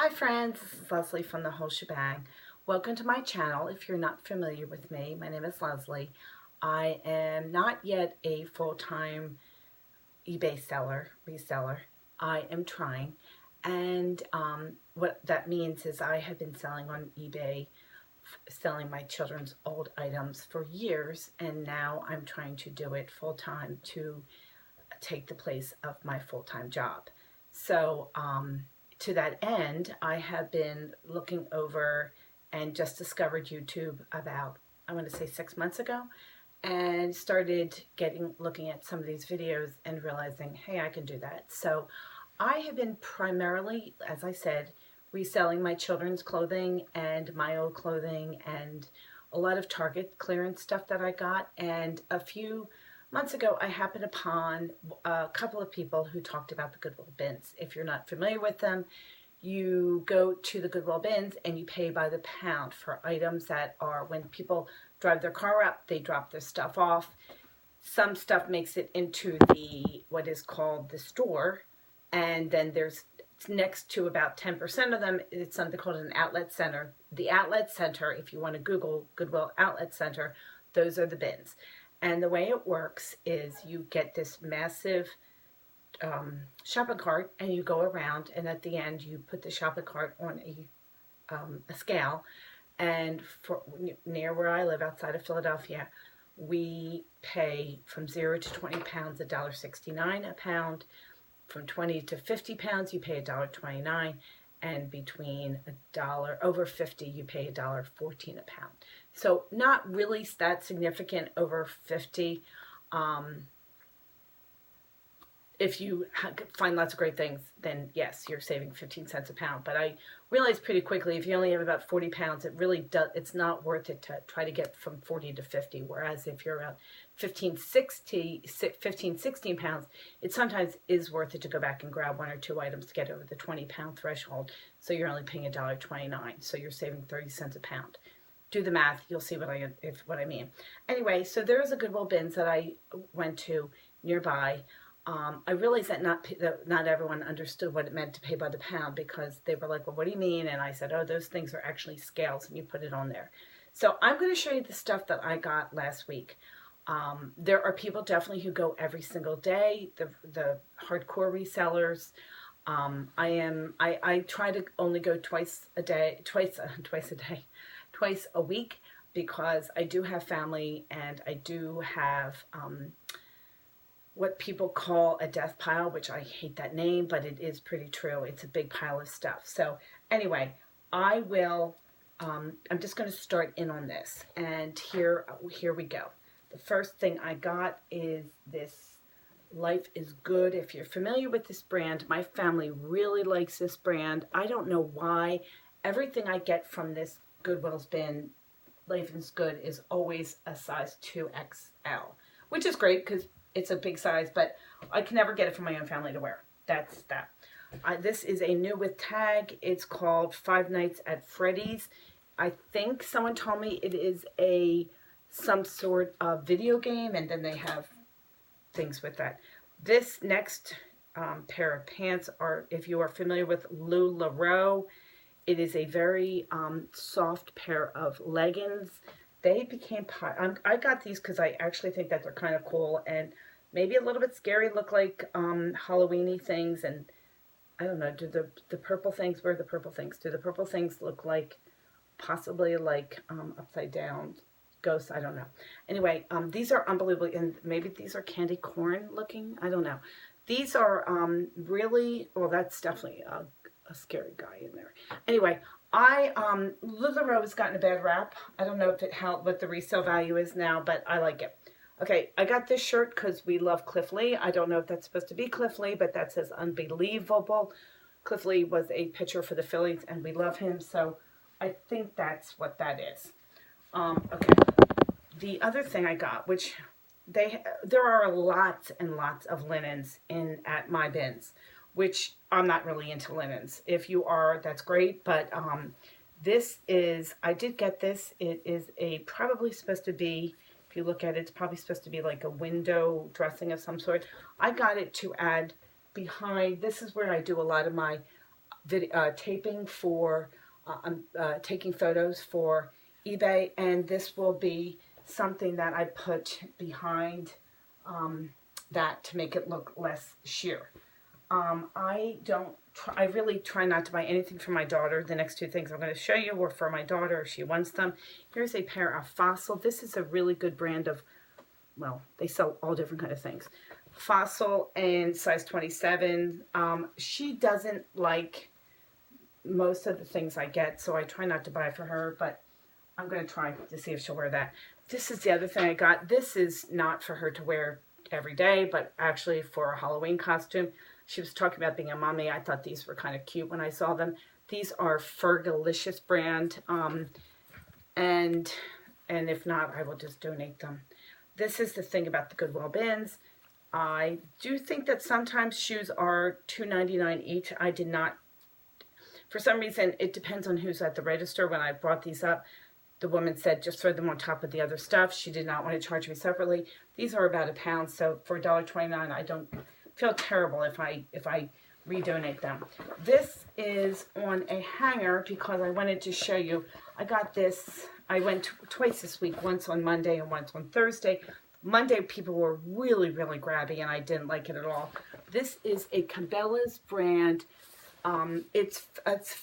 Hi friends, this is Leslie from The Whole Shebang. Welcome to my channel. If you're not familiar with me, my name is Leslie. I am not yet a full-time eBay reseller. I am trying, and what that means is I have been selling on eBay, selling my children's old items for years, and now I'm trying to do it full-time to take the place of my full-time job. So to that end, I have been looking over and just discovered YouTube about, I want to say 6 months ago, and started looking at some of these videos and realizing, hey, I can do that. So I have been primarily, as I said, reselling my children's clothing and my old clothing and a lot of Target clearance stuff that I got. And a few months ago, I happened upon a couple of people who talked about the Goodwill Bins. If you're not familiar with them, you go to the Goodwill Bins and you pay by the pound for items that are, when people drive their car up, they drop their stuff off. Some stuff makes it into what is called the store, and then there's next to about 10% of them, it's something called an outlet center. The outlet center, if you want to Google Goodwill Outlet Center, those are the bins. And the way it works is you get this massive shopping cart and you go around, and at the end you put the shopping cart on a scale. And for near where I live, outside of Philadelphia, we pay from 0 to 20 pounds $1.69 a pound. From 20 to 50 pounds you pay $1.29, and between over 50 you pay $1.14 a pound. So not really that significant over 50. If you find lots of great things, then yes, you're saving 15 cents a pound. But I realized pretty quickly, if you only have about 40 pounds, it's not worth it to try to get from 40 to 50. Whereas if you're around 15, 16 pounds, it sometimes is worth it to go back and grab one or two items to get over the 20-pound threshold. So you're only paying $1.29. So you're saving 30 cents a pound. Do the math, you'll see what I mean. Anyway, so there is a Goodwill Bins that I went to nearby. I realized that not everyone understood what it meant to pay by the pound, because they were like, well, what do you mean? And I said, oh, those things are actually scales and you put it on there. So I'm going to show you the stuff that I got last week. There are people definitely who go every single day, the hardcore resellers. I try to only go twice a week, because I do have family and I do have what people call a death pile, which I hate that name, but it is pretty true. It's a big pile of stuff. So anyway, I'm just going to start in on this, and here we go. The first thing I got is this Life is Good. If you're familiar with this brand, my family really likes this brand. I don't know why. Everything I get from this Goodwill's bin, Life is Good, is always a size 2XL, which is great because it's a big size, but I can never get it for my own family to wear. That's that. This is a new with tag. It's called Five Nights at Freddy's. I think someone told me it is some sort of video game, and then they have things with that. This next pair of pants are, if you are familiar with LuLaRoe, it is a very soft pair of leggings. They became I got these because I actually think that they're kind of cool and maybe a little bit scary, look like Halloween-y things. And I don't know, do the purple things, where are the purple things? Do the purple things look like, possibly like upside down ghosts? I don't know. Anyway, these are unbelievable, and maybe these are candy corn looking, I don't know. These are really, well, that's definitely a scary guy in there. Anyway, LuLaRoe has gotten a bad rap. I don't know if it helped what the resale value is now, but I like it. Okay, I got this shirt because we love Cliff Lee. I don't know if that's supposed to be Cliff Lee, but that says unbelievable. Cliff Lee was a pitcher for the Phillies, and we love him, so I think that's what that is. Okay, the other thing I got, which there are lots and lots of linens at my bins, which I'm not really into linens. If you are, that's great, but this is, I did get this. It is probably supposed to be, if you look at it, it's probably supposed to be like a window dressing of some sort. I got it to add behind, this is where I do a lot of my taping for, I'm taking photos for eBay, and this will be something that I put behind that to make it look less sheer. I really try not to buy anything for my daughter. The next two things I'm going to show you were for my daughter if she wants them. Here's a pair of Fossil. This is a really good brand of, well, they sell all different kind of things. Fossil and size 27. She doesn't like most of the things I get, so I try not to buy for her, but I'm going to try to see if she'll wear that. This is the other thing I got. This is not for her to wear every day, but actually for a Halloween costume. She was talking about being a mommy. I thought these were kind of cute when I saw them. These are Fergalicious brand, and if not, I will just donate them. This is the thing about the Goodwill Bins. I do think that sometimes shoes are $2.99 each. I did not, for some reason, it depends on who's at the register. When I brought these up, the woman said just throw them on top of the other stuff. She did not want to charge me separately. These are about £1, so for $1.29, I don't feel terrible if I redonate them. This is on a hanger because I wanted to show you. I got this. I went twice this week, once on Monday and once on Thursday. Monday people were really, really grabby and I didn't like it at all. This is a Cabela's brand. It's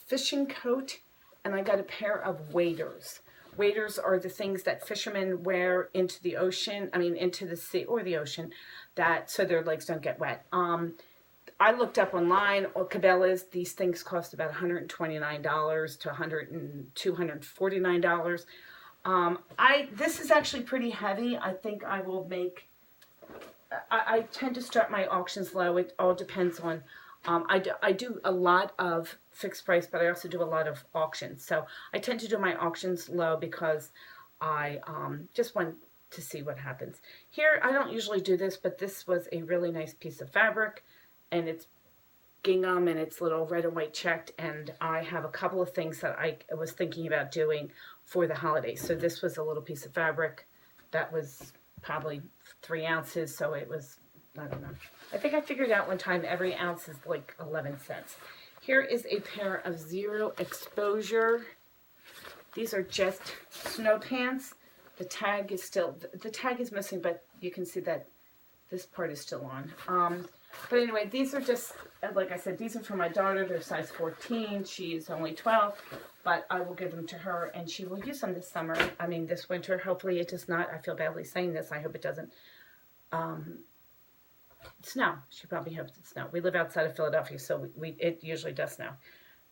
fishing coat, and I got a pair of waders. Waders are the things that fishermen wear into the ocean, into the sea or the ocean, so their legs don't get wet. I looked up online, Cabela's, these things cost about $129 to $249. This is actually pretty heavy. I think I will make, I tend to start my auctions low. It all depends on, I do a lot of fixed price, but I also do a lot of auctions. So I tend to do my auctions low because I just want to see what happens. Here, I don't usually do this, but this was a really nice piece of fabric, and it's gingham, and it's little red and white checked, and I have a couple of things that I was thinking about doing for the holidays. So this was a little piece of fabric that was probably 3 ounces, so it was, I don't know. I think I figured out one time every ounce is like 11 cents. Here is a pair of Zero Exposure. These are just snow pants. The tag is still, the tag is missing, but you can see that this part is still on. But anyway, these are just, like I said, these are for my daughter. They're size 14. She's only 12, but I will give them to her, and she will use them this summer. This winter. Hopefully it does not, I feel badly saying this, I hope it doesn't snow. She probably hopes it snow. We live outside of Philadelphia, so it usually does snow.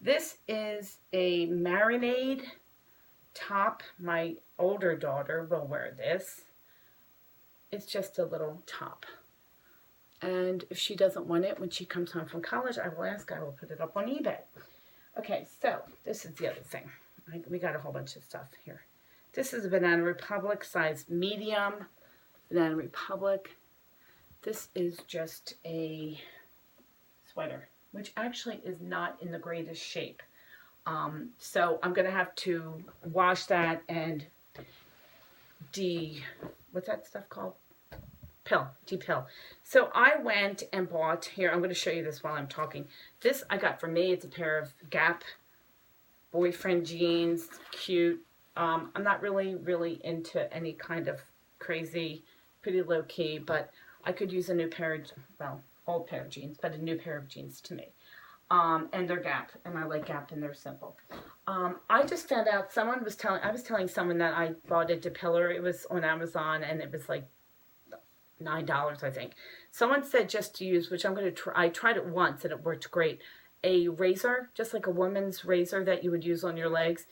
This is a marinade top. My older daughter will wear this. It's just a little top. And if she doesn't want it when she comes home from college, I will ask. I will put it up on eBay. Okay, so this is the other thing. We got a whole bunch of stuff here. This is a Banana Republic size medium. Banana Republic. This is just a sweater, which actually is not in the greatest shape. So I'm going to have to wash that and what's that stuff called? Depill. So I went and bought, here, I'm going to show you this while I'm talking. This I got for me. It's a pair of Gap boyfriend jeans, cute. I'm not really into any kind of crazy, pretty low key, but I could use a new pair of, well, old pair of jeans, but a new pair of jeans to me. And they're Gap, and I like Gap, and they're simple. I just found out, I was telling someone that I bought a depiller. It was on Amazon, and it was like $9, I think. Someone said just to use, which I'm going to try. I tried it once and it worked great. A razor, just like a woman's razor that you would use on your legs.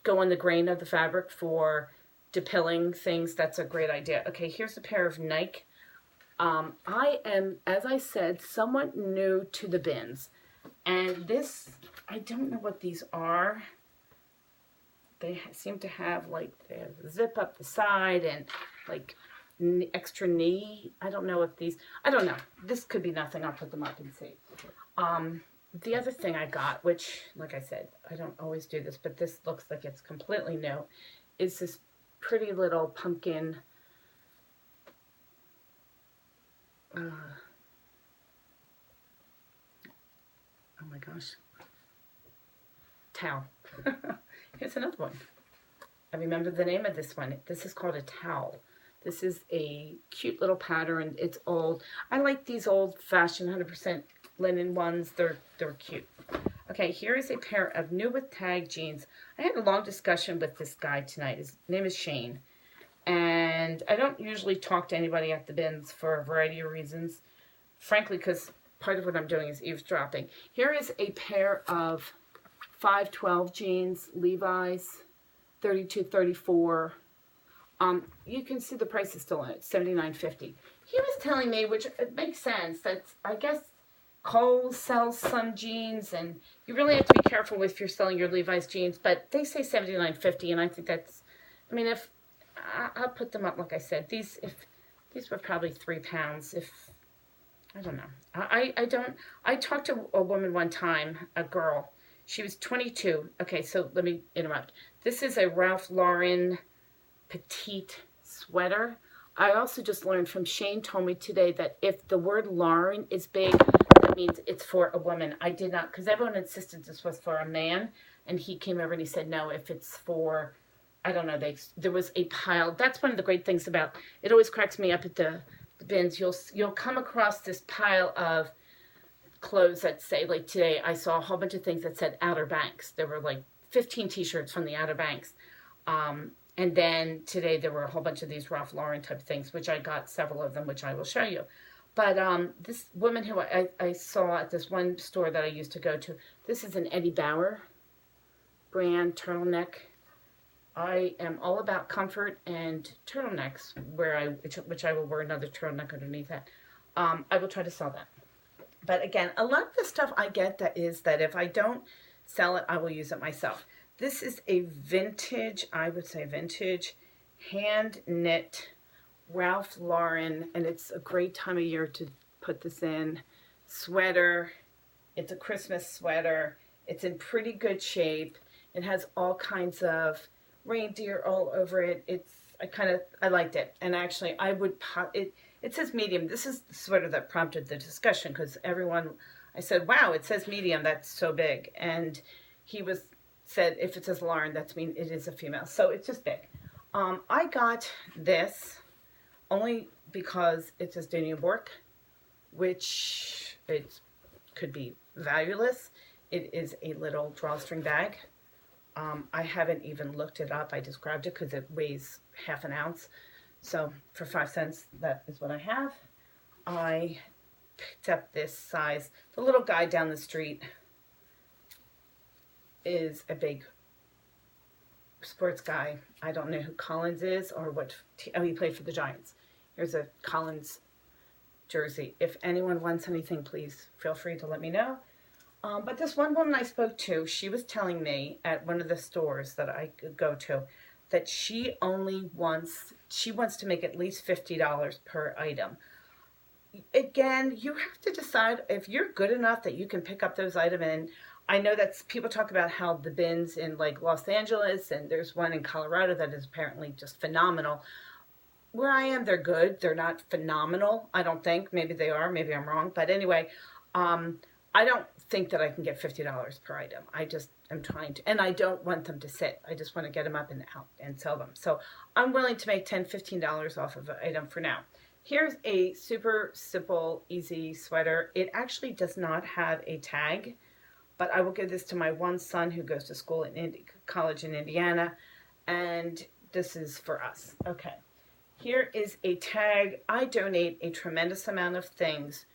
Go on the grain of the fabric for depilling things. That's a great idea. Okay, here's a pair of Nike. I am, as I said, somewhat new to the bins. And this, I don't know what these are. They seem to have like, they have a zip up the side and like extra knee. I don't know if these, I don't know. This could be nothing. I'll put them up and see. The other thing I got, which, like I said, I don't always do this, but this looks like it's completely new, is this pretty little pumpkin. Oh my gosh. towel. Here's another one. I remember the name of this one. This is called a towel. This is a cute little pattern. It's old. I like these old-fashioned 100% linen ones. They're cute. Okay, here is a pair of new with tag jeans. I had a long discussion with this guy tonight. His name is Shane. And I don't usually talk to anybody at the bins for a variety of reasons. Frankly, because part of what I'm doing is eavesdropping. Here is a pair of 512 jeans, Levi's, 32-34. You can see the price is still on it, $79.50. He was telling me, which it makes sense, that I guess Kohl's sells some jeans, and you really have to be careful if you're selling your Levi's jeans, but they say $79.50, and I think that's, I mean, if, I'll put them up, like I said, these were probably £3, if, I don't know. I talked to a woman one time, a girl, she was 22. Okay, so let me interrupt. This is a Ralph Lauren petite sweater. I also just learned from Shane told me today that if the word Lauren is big, that means it's for a woman. I did not, because everyone insisted this was for a man, and he came over and he said, no, if it's for, I don't know, there was a pile. That's one of the great things about, it always cracks me up at the bins. You'll come across this pile of clothes that say, like today, I saw a whole bunch of things that said Outer Banks. There were like 15 t-shirts from the Outer Banks. And then today there were a whole bunch of these Ralph Lauren type things, which I got several of them, which I will show you. But this woman who I saw at this one store that I used to go to, this is an Eddie Bauer brand turtleneck. I am all about comfort and turtlenecks, which I will wear another turtleneck underneath that. I will try to sell that. But again, a lot of the stuff I get that if I don't sell it, I will use it myself. This is a vintage, I would say vintage, hand knit Ralph Lauren, and it's a great time of year to put this in. Sweater. It's a Christmas sweater. It's in pretty good shape. It has all kinds of reindeer all over it. I liked it. And actually, it says medium. This is the sweater that prompted the discussion, because I said, wow, it says medium. That's so big. And he said, if it says Lauren, that means it is a female. So it's just big. I got this only because it says Daniel Bork, which it could be valueless. It is a little drawstring bag. I haven't even looked it up. I just grabbed it because it weighs half an ounce. So for 5 cents, that is what I have. I picked up this size. The little guy down the street is a big sports guy. I don't know who Collins is or what. He played for the Giants. Here's a Collins jersey. If anyone wants anything, please feel free to let me know. But this one woman I spoke to, she was telling me at one of the stores that I go to that she wants to make at least $50 per item. Again, you have to decide if you're good enough that you can pick up those items. And I know that people talk about how the bins in like Los Angeles, and there's one in Colorado that is apparently just phenomenal. Where I am, they're good. They're not phenomenal, I don't think. Maybe they are. Maybe I'm wrong. But anyway, I don't think that I can get $50 per item. I just am trying to, and I don't want them to sit. I just want to get them up and out and sell them. So I'm willing to make $10, $15 off of an item for now. Here's a super simple, easy sweater. It actually does not have a tag, but I will give this to my one son who goes to school in college in Indiana, and this is for us. Okay, here is a tag. I donate a tremendous amount of things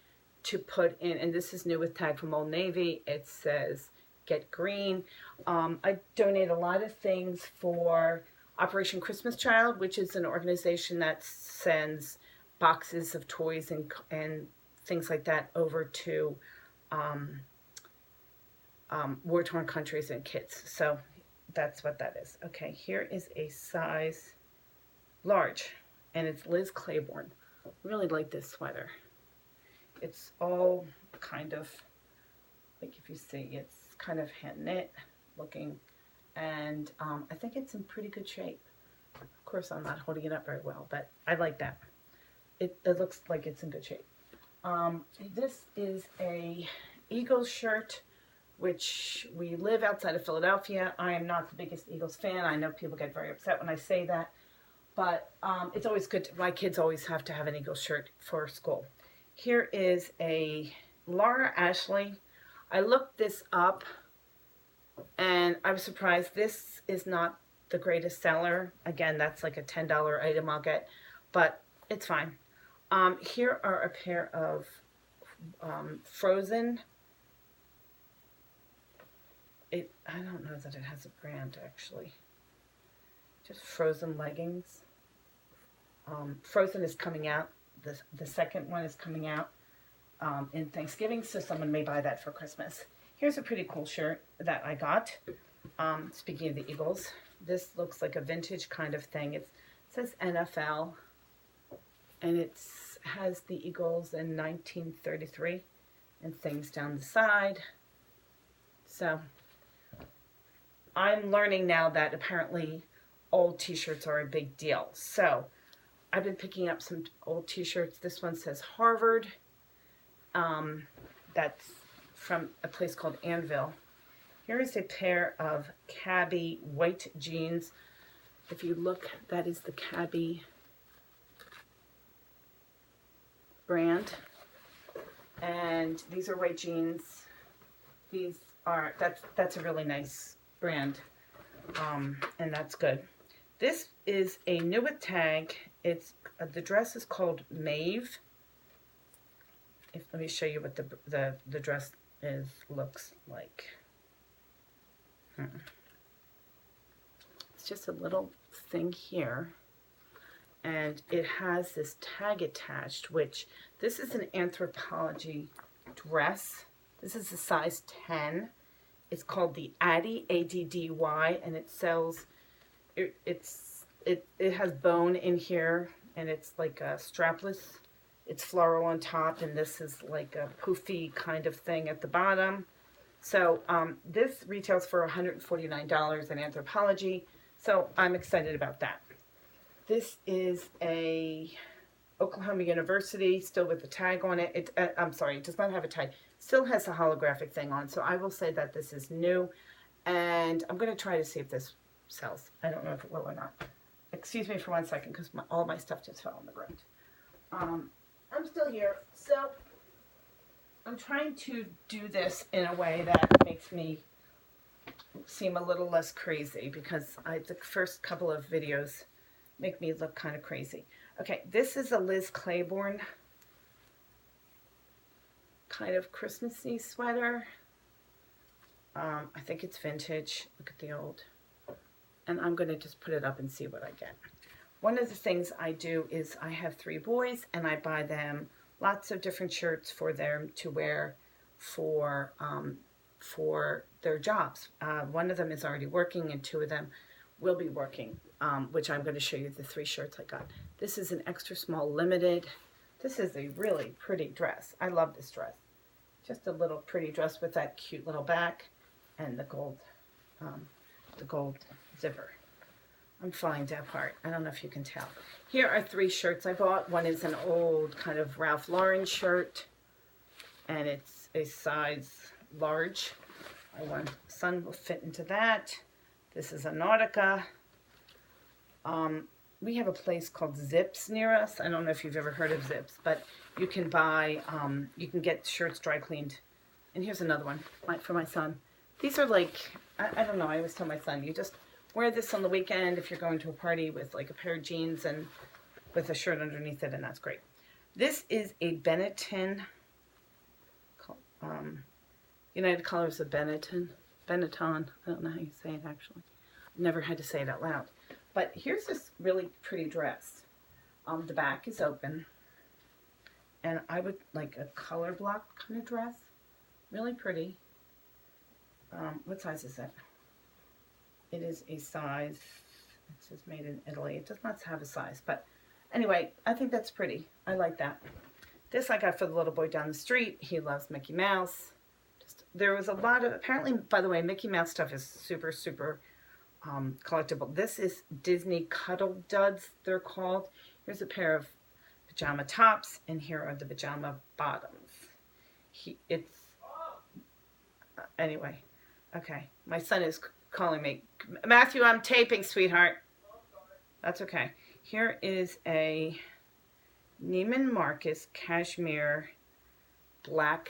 to put in, and this is new with tag from Old Navy. It says Get Green. I donate a lot of things for Operation Christmas Child, which is an organization that sends boxes of toys and things like that over to war-torn countries and kids. So that's what that is. Okay, here is a size large, and it's Liz Claiborne. Really like this sweater. It's all kind of, like if you see, it's kind of hand knit looking, and I think it's in pretty good shape. Of course, I'm not holding it up very well, but I like that. It looks like it's in good shape. This is a Eagle shirt which we live outside of Philadelphia. I am not the biggest Eagles fan. I know people get very upset when I say that, but it's always good. My kids always have to have an Eagles shirt for school. Here is a Laura Ashley. I looked this up and I was surprised. This is not the greatest seller. Again, that's like a $10 item I'll get, but it's fine. Here are a pair of Frozen. I don't know that it has a brand actually. Just Frozen leggings. Frozen is coming out. The second one is coming out in Thanksgiving, so someone may buy that for Christmas. Here's a pretty cool shirt that I got. Speaking of the Eagles, this looks like a vintage kind of thing. It says NFL, and it has the Eagles in 1933 and things down the side. So I'm learning now that apparently old t-shirts are a big deal. So I've been picking up some old t-shirts. This one says Harvard. That's from a place called Anvil. Here is a pair of Cabby white jeans. If you look, that is the Cabby brand. And these are white jeans. These are, that's a really nice brand. And that's good. This is a new with tag. It's the dress is called Maeve. Let me show you what the dress looks like. It's just a little thing here, and it has this tag attached, which this is an Anthropologie dress. This is a size 10. It's called the Addy, A-D-D-Y, and it sells, it has bone in here, and it's like a strapless. It's floral on top, and this is like a poofy kind of thing at the bottom. So this retails for $149 in Anthropologie, so I'm excited about that. This is a Oklahoma University, still with the tag on it. I'm sorry, it does not have a tag. Still has a holographic thing on, so I will say that this is new, and I'm going to try to see if this sells. I don't know if it will or not. Excuse me for 1 second, because all my stuff just fell on the ground. I'm still here, so I'm trying to do this in a way that makes me seem a little less crazy, because the first couple of videos make me look kind of crazy. Okay, this is a Liz Claiborne kind of Christmassy sweater. I think it's vintage. Look at the old. And I'm going to just put it up and see what I get. One of the things I do is I have 3 boys, and I buy them lots of different shirts for them to wear for their jobs. One of them is already working, and 2 of them will be working, which I'm going to show you the 3 shirts I got. This is an extra small limited. This is a really pretty dress. I love this dress. Just a little pretty dress with that cute little back and the gold zipper. I'm falling down apart. I don't know if you can tell. Here are 3 shirts I bought. One is an old kind of Ralph Lauren shirt, and it's a size large. My son will fit into that. This is a Nautica. We have a place called Zips near us. I don't know if you've ever heard of Zips, but you can buy, you can get shirts dry cleaned. And here's another one for my son. These are like, I don't know, I always tell my son, you just wear this on the weekend if you're going to a party with like a pair of jeans and with a shirt underneath it, and that's great. This is a Benetton, United Colors of Benetton. I don't know how you say it actually. I've never had to say it out loud. But here's this really pretty dress. The back is open. And I would like a color block kind of dress. Really pretty. What size is it? It is a size, it says made in Italy. It does not have a size, but anyway, I think that's pretty. I like that. This I got for the little boy down the street. He loves Mickey Mouse. There was a lot of, apparently, by the way, Mickey Mouse stuff is super, super collectible. This is Disney Cuddle Duds, they're called. Here's a pair of pajama tops, and here are the pajama bottoms. Anyway, okay. My son is calling me. Matthew, I'm taping, sweetheart. That's okay. Here is a Neiman Marcus cashmere black,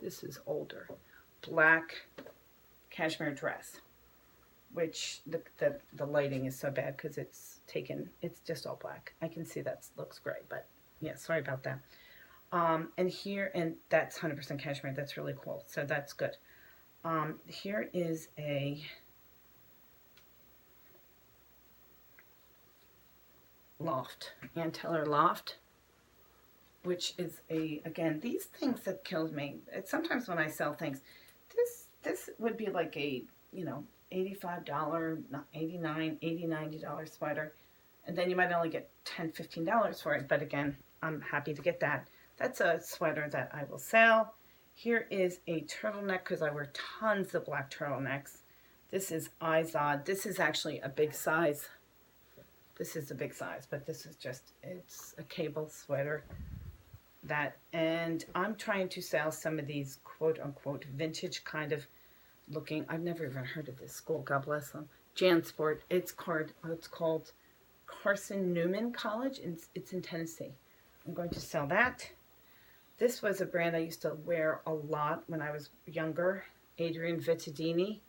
this is older, black cashmere dress, which the lighting is so bad because it's just all black. I can see that looks great, but yeah, sorry about that. And that's 100% cashmere. That's really cool. So that's good. Here is a loft, Ann Taylor loft, which is again, these things that kills me. It's sometimes when I sell things, this would be like a, $85, $89, $80, $90 sweater. And then you might only get $10, $15 for it. But again, I'm happy to get that. That's a sweater that I will sell. Here is a turtleneck because I wear tons of black turtlenecks. This is Izod. This is actually a big size. This is a big size, but this is it's a cable sweater. And I'm trying to sell some of these quote unquote vintage kind of looking. I've never even heard of this school, God bless them. JanSport. It's called Carson Newman College, and it's in Tennessee. I'm going to sell that. This was a brand I used to wear a lot when I was younger. Adrian Vittadini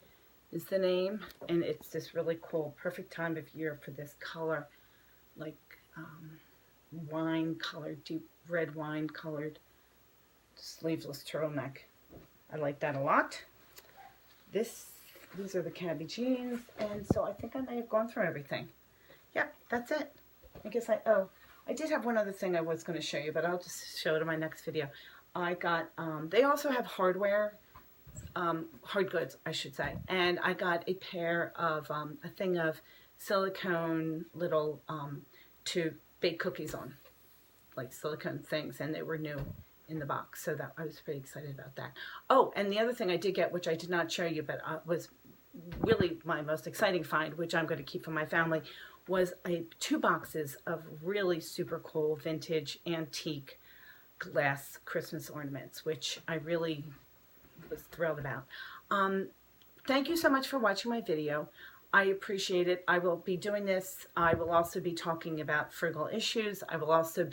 is the name, and it's this really cool, perfect time of year for this color, like wine colored, deep red wine colored sleeveless turtleneck. I like that a lot. These are the Cabby jeans, and so I think I may have gone through everything. Yep, that's it. I guess I did have one other thing I was going to show you, but I'll just show it in my next video. I got, they also have hardware, hard goods, I should say. And I got a pair of, a thing of silicone little, to bake cookies on, like silicone things, and they were new in the box. So I was pretty excited about that. Oh, and the other thing I did get, which I did not show you, but was really my most exciting find, which I'm going to keep for my family, was 2 boxes of really super cool vintage antique glass Christmas ornaments, which I really was thrilled about. Thank you so much for watching my video. I appreciate it. I will be doing this. I will also be talking about frugal issues. I will also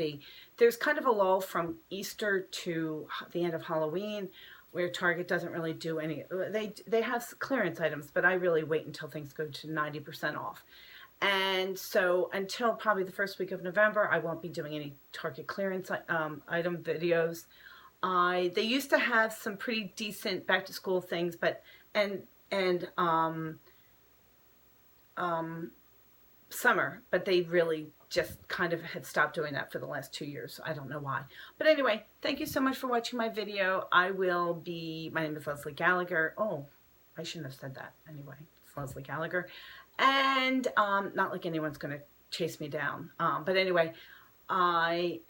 there's kind of a lull from Easter to the end of Halloween where Target doesn't really do any, they have clearance items, but I really wait until things go to 90% off. And so until probably the first week of November, I won't be doing any Target clearance item videos. They used to have some pretty decent back to school things, but summer, but they really just kind of had stopped doing that for the last 2 years. I don't know why. But anyway, thank you so much for watching my video. My name is Leslie Gallagher. Oh, I shouldn't have said that. Anyway, it's Leslie Gallagher. And not like anyone's going to chase me down. But anyway, I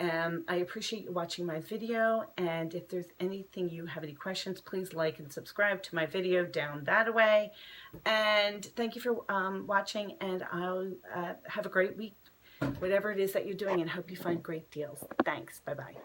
appreciate you watching my video. And if there's anything you have any questions, please like and subscribe to my video down that way. And thank you for watching. And I'll have a great week, whatever it is that you're doing, and hope you find great deals. Thanks. Bye-bye.